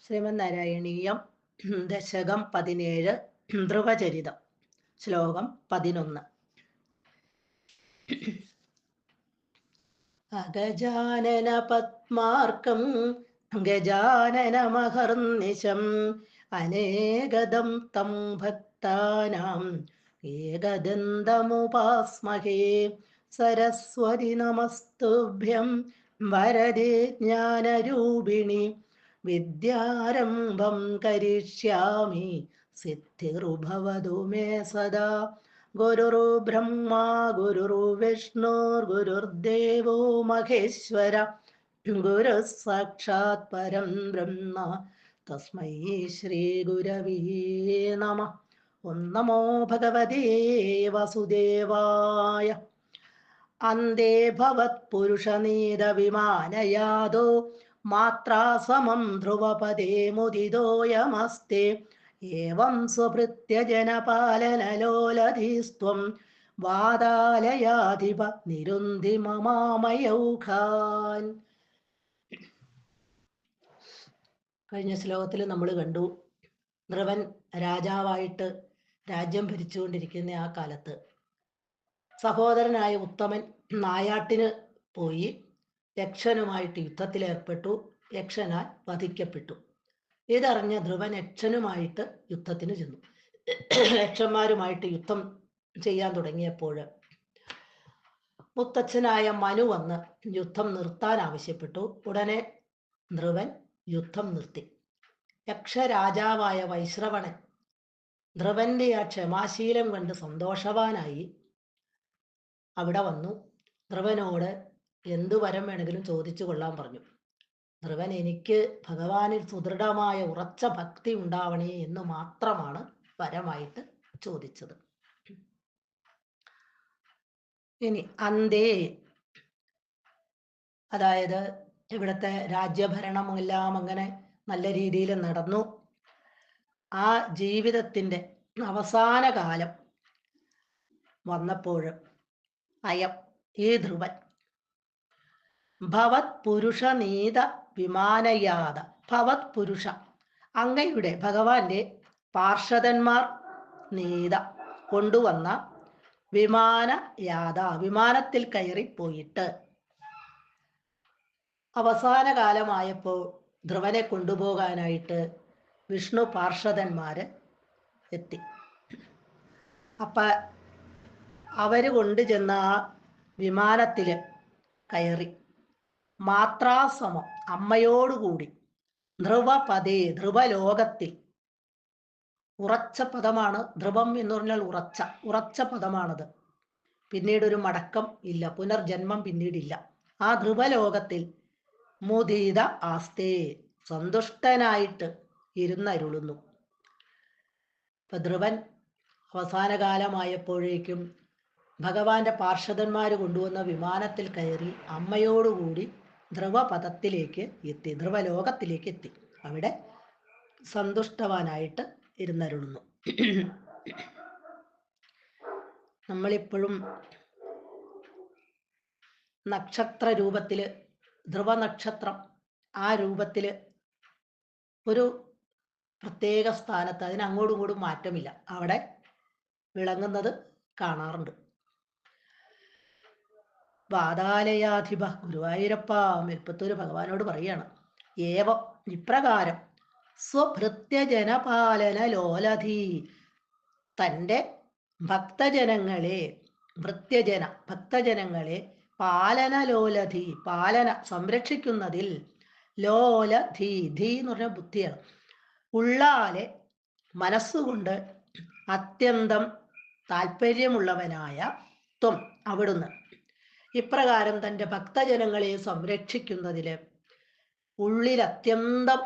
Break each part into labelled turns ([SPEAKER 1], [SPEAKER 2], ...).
[SPEAKER 1] ശ്രീമന്നാരായണീയം ദശകം 17 ധ്രുവചരിതം ശ്ലോകം 11. അഗജാനന പത്മാർക്കം ഗജാനനമഹർനിശം അനേകദം തം ഭക്താനാം ഏകദന്തമുപാസ്മഹേ. സരസ്വതി നമസ്തുഭ്യം വരദേ ജ്ഞാനരൂപിണി വിദ്യാരംഭം കരിഷ്യാമി സിദ്ധിർഭവതു മേ സദാ. ഗുരുർബ്രഹ്മ ഗുരുർവിഷ്ണുർഗുരുർദേവോ മഹേശ്വര ഗുരു സാക്ഷാത് പരം ബ്രഹ്മ തസ്മൈ ശ്രീ ഗുരവേ നമഃ. ഓം നമോ ഭഗവതേ വസുദേവായ. അന്തേ ഭവത് പുരുഷനീത വിമാനയാദോ മാത്രാ സമം ധ്രുവപദേ മുദിതോയമസ്തേ. ഏവം സ്വഭൃത്യ ജനപാലനലോലധീസ്ത്വം വാതാലയാധിപ നിരുന്ധി മമാമയൗഖാൻ. കഴിഞ്ഞ ശ്ലോകത്തിൽ നമ്മൾ കണ്ടു, ധ്രുവൻ രാജാവായിട്ട് രാജ്യം ഭരിച്ചുകൊണ്ടിരിക്കുന്ന ആ കാലത്ത് സഹോദരനായ ഉത്തമൻ നായാട്ടിന് പോയി യക്ഷനുമായിട്ട് യുദ്ധത്തിലേർപ്പെട്ടു. യക്ഷനാൽ വധിക്കപ്പെട്ടു. ഇതറിഞ്ഞ ധ്രുവൻ യക്ഷനുമായിട്ട് യുദ്ധത്തിന് ചെന്നു. യക്ഷന്മാരുമായിട്ട് യുദ്ധം ചെയ്യാൻ തുടങ്ങിയപ്പോൾ മുത്തച്ഛനായ മനു വന്ന് യുദ്ധം നിർത്താൻ ആവശ്യപ്പെട്ടു. ഉടനെ ധ്രുവൻ യുദ്ധം നിർത്തി. യക്ഷരാജാവായ വൈശ്രവണൻ ധ്രുവന്റെ ആ ക്ഷമാശീലം കണ്ട് സന്തോഷവാനായി അവിടെ വന്നു. ധ്രുവനോട് എന്തു വരം വേണമെങ്കിലും ചോദിച്ചു കൊള്ളാൻ പറഞ്ഞു. ധ്രുവൻ, എനിക്ക് ഭഗവാനിൽ സുദൃഢമായ ഉറച്ച ഭക്തി ഉണ്ടാവണേ എന്ന് മാത്രമാണ് വരമായിട്ട് ചോദിച്ചത്. ഇനി അന്തേ, അതായത് ഇവിടുത്തെ രാജ്യഭരണമെല്ലാം അങ്ങനെ നല്ല രീതിയിൽ നടന്നു. ആ ജീവിതത്തിൻ്റെ അവസാന കാലം വന്നപ്പോൾ അയം, ഈ ധ്രുവൻ, ഭവത് പുരുഷ നീത വിമാനയാത. ഭവത് പുരുഷ, അങ്ങയുടെ ഭഗവാന്റെ പാർഷദന്മാർ നീത കൊണ്ടുവന്ന വിമാനയാത, വിമാനത്തിൽ കയറിപ്പോയിട്ട് അവസാന കാലമായപ്പോൾ ധ്രുവനെ കൊണ്ടുപോകാനായിട്ട് വിഷ്ണു പാർഷദന്മാര് എത്തി. അപ്പം അവര് കൊണ്ടുചെന്ന ആ വിമാനത്തിൽ കയറി മാത്രാസമം, അമ്മയോടുകൂടി, ധ്രുവപദേ, ധ്രുവലോകത്തിൽ, ഉറച്ച പദമാണ് ധ്രുവം എന്ന് പറഞ്ഞാൽ ഉറച്ച പദമാണത്. പിന്നീട് ഒരു മടക്കം ഇല്ല, പുനർജന്മം പിന്നീടില്ല. ആ ധ്രുവലോകത്തിൽ മുദീത ആസ്തേ, സന്തുഷ്ടനായിട്ട് ഇരുന്നരുളുന്നു. ഇപ്പൊ ധ്രുവൻ അവസാന കാലമായപ്പോഴേക്കും ഭഗവാന്റെ പാർഷദന്മാർ കൊണ്ടുവന്ന വിമാനത്തിൽ കയറി അമ്മയോടുകൂടി ധ്രുവപദത്തിലേക്ക് എത്തി, ധ്രുവലോകത്തിലേക്ക് എത്തി. അവിടെ സന്തുഷ്ടവാനായിട്ട് ഇരുന്നരുളുന്നു. നമ്മളിപ്പോഴും നക്ഷത്ര രൂപത്തില്, ധ്രുവനക്ഷത്രം ആ രൂപത്തില് ഒരു പ്രത്യേക സ്ഥാനത്ത്, അതിന് അങ്ങോട്ടും ഇങ്ങോട്ടും മാറ്റമില്ല, അവിടെ വിളങ്ങുന്നത് കാണാറുണ്ട്. വാതാലയാധിപ, ഗുരുവായൂരപ്പ മേൽപ്പത്തൂര് ഭഗവാനോട് പറയാണ്, ഏവം, ഇപ്രകാരം, സ്വഭൃത്യജനപാലന ലോലധി, തൻ്റെ ഭക്തജനങ്ങളെ, ഭക്തജനങ്ങളെ പാലനലോലധി, പാലന സംരക്ഷിക്കുന്നതിൽ, ലോലധി, ധി എന്ന് പറഞ്ഞ ബുദ്ധിയാണ്, ഉള്ളാലെ മനസ്സുകൊണ്ട് അത്യന്തം താല്പര്യമുള്ളവനായ ത്വം, അവിടുന്ന്, ഇപ്രകാരം തൻ്റെ ഭക്തജനങ്ങളെ സംരക്ഷിക്കുന്നതിൽ ഉള്ളിൽ അത്യന്തം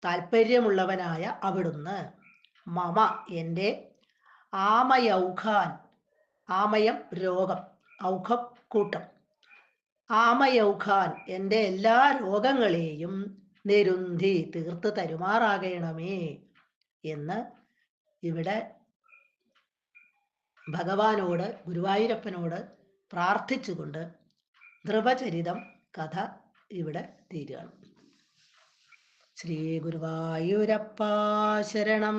[SPEAKER 1] താല്പര്യമുള്ളവനായ അവിടുന്ന്, മമ, എൻ്റെ, ആമയൗഖാൻ, ആമയം രോഗം, ഔഖം കൂട്ടം, ആമയൗഖാൻ, എൻ്റെ എല്ലാ രോഗങ്ങളെയും നിരുന്ധി, തീർത്ത് തരുമാറാകണമേ എന്ന് ഇവിടെ ഭഗവാനോട്, ഗുരുവായൂരപ്പനോട് പ്രാർത്ഥിച്ചുകൊണ്ട് ധ്രുവചരിതം കഥ ഇവിടെ തീരുകയാണ്. ശ്രീ ഗുരുവായൂരപ്പ ശരണം.